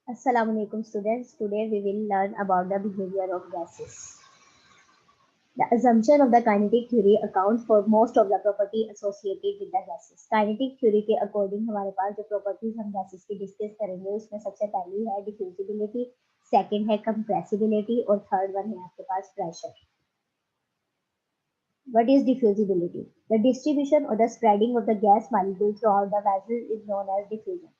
Assalamu alaikum students. Today we will learn about the behavior of gases. The assumption of the kinetic theory accounts for most of the property associated with the gases. Kinetic theory के according हमारे पास जो properties हम gases की discuss करेंगे उसमें सबसे पहली है diffusibility, second है compressibility और third one है आपके पास pressure. What is diffusibility? The distribution or the spreading of the gas molecules throughout the vessel is known as diffusion.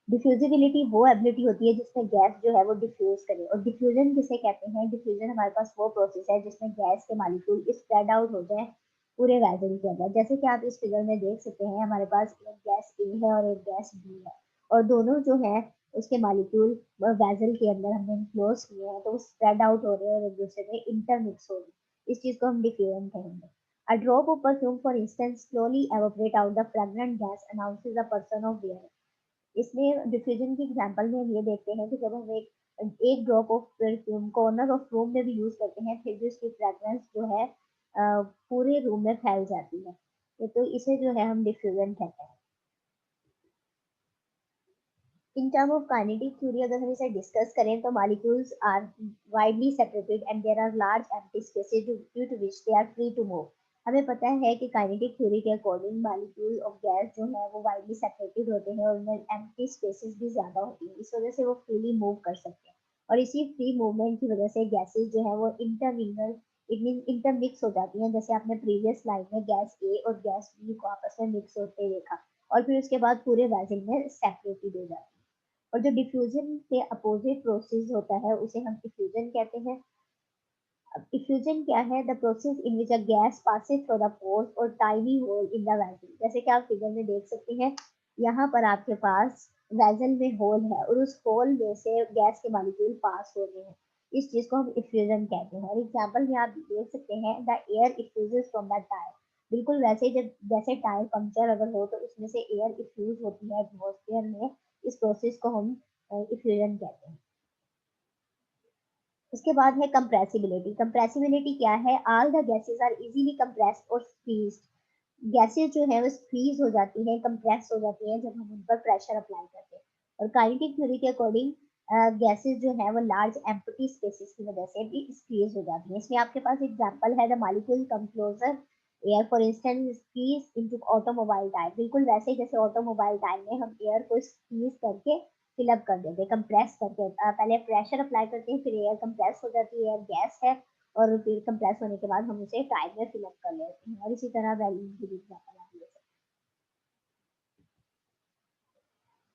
Diffusibility वो एबिलिटी होती है जिसमें गैस जो है वो डिफ्यूज करे और डिफ्यूजन किसे कहते हैं। डिफ्यूजन हमारे पास वो प्रोसेस है जिसमें गैस के मॉलिक्यूल स्प्रेड आउट हो जाए पूरे वेसल के अंदर। जैसे कि आप इस फिगर में देख सकते हैं हमारे पास एक गैस ए है और एक गैस बी है और दोनों जो है उसके मॉलिक्यूल वेसल के अंदर हमने इनक्लोज किए हैं तो वो स्प्रेड आउट हो रहे हैं और एक दूसरे में इंटरमिक्स हो रहे हैं। इस चीज को हम डिफ्यूजन कहेंगे। A drop of perfume, for instance, slowly evaporate out the fragrant gas announces a person of wear. इसमें डिफ्यूजन की एग्जांपल में हम ये देखते हैं कि जब हम एक drop of perfume corner of room में भी यूज करते हैं फिर भी उसकी फ्रेग्रेंस जो है पूरे रूम में फैल जाती है। ये तो इसे जो है हम डिफ्यूजन कहते हैं। In term of kinetic theory अगर हम इसे डिस्कस करें तो molecules are widely separated and there are large empty spaces due to which they are free to move. हमें पता है कि काइनेटिक थ्योरी के अकॉर्डिंग मॉलिक्यूल ऑफ गैस जो है वो वाइडली सेपरेटेड होते हैं और उनमें एम्प्टी स्पेसेस भी ज्यादा होती हैं, इस वजह से वो फ्रीली मूव कर सकते हैं और इसी फ्री मूवमेंट की वजह से गैसेज जो है वो इंटरमिंगल इट मीन इंटरमिक्स हो जाती हैं। जैसे आपने प्रीवियस स्लाइड में गैस ए और गैस बी को आपस में मिक्स होते देखा और फिर उसके बाद पूरे वेसल में सेपरेटेड हो जाती है। और जो डिफ्यूजन के अपोजिट प्रोसेस होता है उसे हम डिफ्यूजन कहते हैं। अब डिफ्यूजन क्या है? The process in which a gas passes through the pores और tiny hole in the vessel. जैसे कि आप फिगर में देख सकते हैं यहाँ पर आपके पास वेसल में होल है और उस होल में से गैस के मॉलिक्यूल पास हो रहे हैं। इस चीज को हम डिफ्यूजन कहते हैं और एग्जांपल में आप देख सकते हैं the air effuses from the tyre. बिल्कुल वैसे जब जैसे टायर पंक्चर अगर हो तो उसमें से एयर इफ्यूज होती है एटमॉस्फेयर में, इस प्रोसेस को हम इफ्यूजन कहते हैं। उसके बाद है कंप्रेसिबिलिटी। कंप्रेसिबिलिटी क्या है? All the gases are easily compressed और स्क्वीज्ड। गैसेस जो है वो स्क्वीज हो जाती हैं, कंप्रेस हो जाती हैं जब हम उन पर प्रेशर अप्लाई करते हैं। और काइनेटिक थ्योरी के अकॉर्डिंग गैसेस जो है वो लार्ज एम्प्टी स्पेसेस की वजह से भी स्क्वीज हो जाती हैं। इसमें आपके पास एग्जांपल है the molecule come closer air for instance squeeze into automobile tyre. बिल्कुल वैसे ही जैसे ऑटोमोबाइल टायर में हम एयर को स्क्वीज करके फिलअप कर देते हैं, कंप्रेस करके पहले प्रेशर अप्लाई करते हैं फिर एयर कंप्रेस हो जाती है, एयर गैस है और फिर कंप्रेस होने के बाद हम उसे टायर में फिलअप कर लेते हैं। और इसी तरह वैल्यूम की भी एग्जांपल आप ले सकते हैं।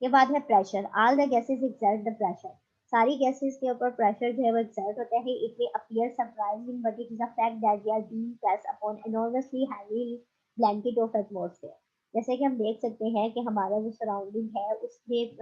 ये बाद है pressure. All the gases exert the pressure. सारी गैसेस के ऊपर प्रेशर जो है वो एक्सर्ट होता है। It may appear surprising but it is a fact that they are being pressed upon enormously heavy blanket of atmosphere. जैसे कि हम देख सकते हैं कि हमारा जो सराउंडिंग है उसमें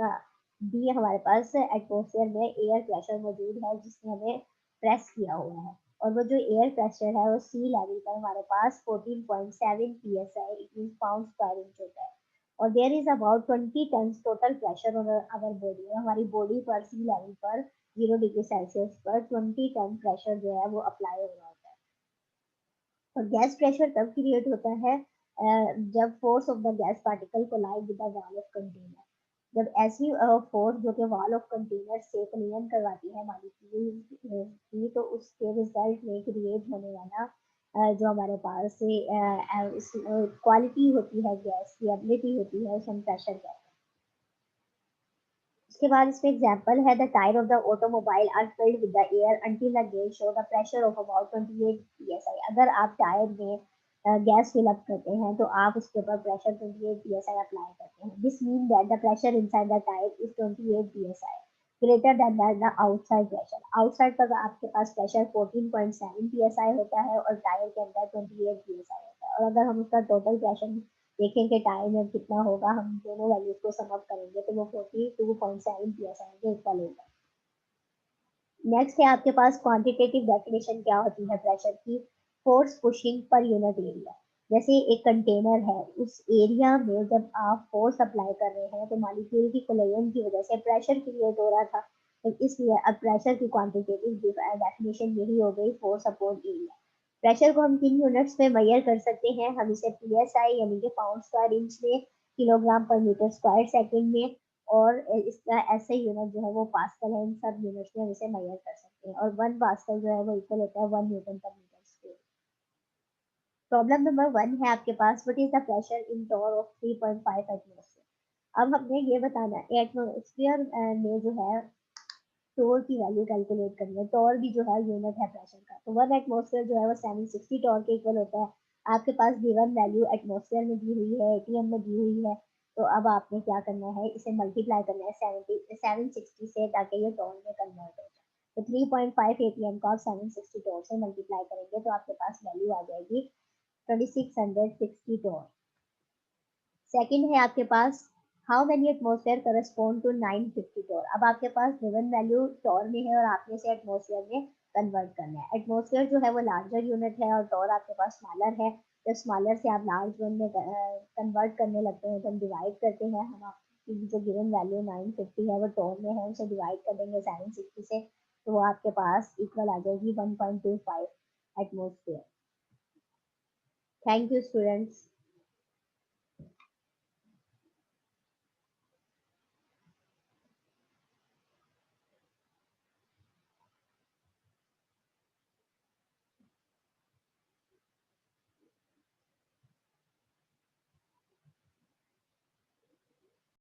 भी हमारे पास एटमॉस्फेयर में एयर प्रेशर मौजूद है जिसने हमें प्रेस किया हुआ है और वो जो एयर प्रेशर है वो सी लेवल पर हमारे पास 14.7 psi it mean pound square inch होता है। और there is about 20 ton total pressure on our body. हमारी बॉडी पर सी लेवल पर 0 डिग्री सेल्सियस पर 20 टन प्रेशर जो है वो अप्लाई हो रहा होता है। और गैस प्रेशर तब क्रिएट होता है जब force of the gas particle collide with the wall of container. जब ऐसी फोर्स जो कि वॉल ऑफ कंटेनर से कलियन करवाती है मॉलिक्यूल की तो उसके रिजल्ट में क्रिएट होने वाला जो हमारे पास क्वालिटी होती है गैस की एबिलिटी होती है उसे हम प्रेशर कहते हैं। उसके बाद इसमें एग्जांपल है the tyre of the automobile are filled with the air until the gauge show the pressure of about 28 psi। अगर आप टायर में गैस फिल अप करते हैं तो आप उसके ऊपर प्रेशर 28 psi अप्लाई करते हैं। This mean that the pressure inside the tyre is 28 psi greater than the outside pressure. Outside पर आपके पास प्रेशर 14.7 psi होता है और टायर के अंदर 28 psi होता है। और अगर हम उसका टोटल प्रेशर देखें कि टाइम में कितना होगा, हम दोनों वैल्यूज को सम अप करेंगे तो वो 42.7 psi के इक्वल होगा। नेक्स्ट है आपके पास क्वांटिटेटिव डेफिनेशन क्या होती है प्रेशर की? Force pushing per unit area. जैसे एक कंटेनर है उस एरिया में जब आप फोर्स अप्लाई कर रहे हैं तो मॉलिक्यूल की कोलिजन की वजह से प्रेशर क्रिएट हो रहा था तो इसलिए अब प्रेशर की क्वांटिटेटिव डेफिनेशन यही हो गई फोर्स अपॉन एरिया। प्रेशर को हम किन यूनिट्स में मेजर कर सकते हैं? हम इसे पीएसआई यानी कि पाउंड स्क्वायर इंच में, किलोग्राम पर मीटर स्क्वायर सेकंड में और इसका ऐसे यूनिट जो है वो पास्कल है। इन सब यूनिट्स में हम इसे मेजर कर सकते हैं और 1 पास्कल जो है वो इक्वल होता है 1 न्यूटन पर मीटर स्क्वायर। प्रॉब्लम नंबर 1 है आपके पास, what is the pressure in torr of 3.5 atmosphere. अब हमने ये बताना है एटमॉस्फेयर में जो है टोर की वैल्यू कैलकुलेट करनी है। टोर भी जो है यूनिट है प्रेशर का, तो 1 एटमॉस्फेयर जो है वो 760 टोर के इक्वल होता है। आपके पास गिवन वैल्यू एटमॉस्फेयर में दी हुई है, एटीएम में दी हुई है, तो अब आपने क्या करना है, इसे मल्टीप्लाई करना है 760 से, ताकि ये टोर में कन्वर्ट हो जाए। तो 3.5 एटीएम को आप 760 टोर से मल्टीप्लाई करेंगे तो आपके पास वैल्यू आ जाएगी 2660 टोर। सेकंड है आपके पास how many atmosphere correspond to 950 torr. अब आपके पास गिवन वैल्यू टोर में है और आपने इसे एटमॉस्फेयर में कन्वर्ट करना है। एटमॉस्फेयर जो है वो लार्जर यूनिट है और टोर आपके पास स्मॉलर है। जब स्मॉलर से आप लार्ज वन में कन्वर्ट करने लगते हैं तो हम डिवाइड करते हैं, हम आपकी जो गिवन वैल्यू 950 है वो टोर में है, उसे डिवाइड कर देंगे 760 से, तो वो आपके पास इक्वल आ जाएगी 1.25 एटमॉस्फेयर। Thank you students.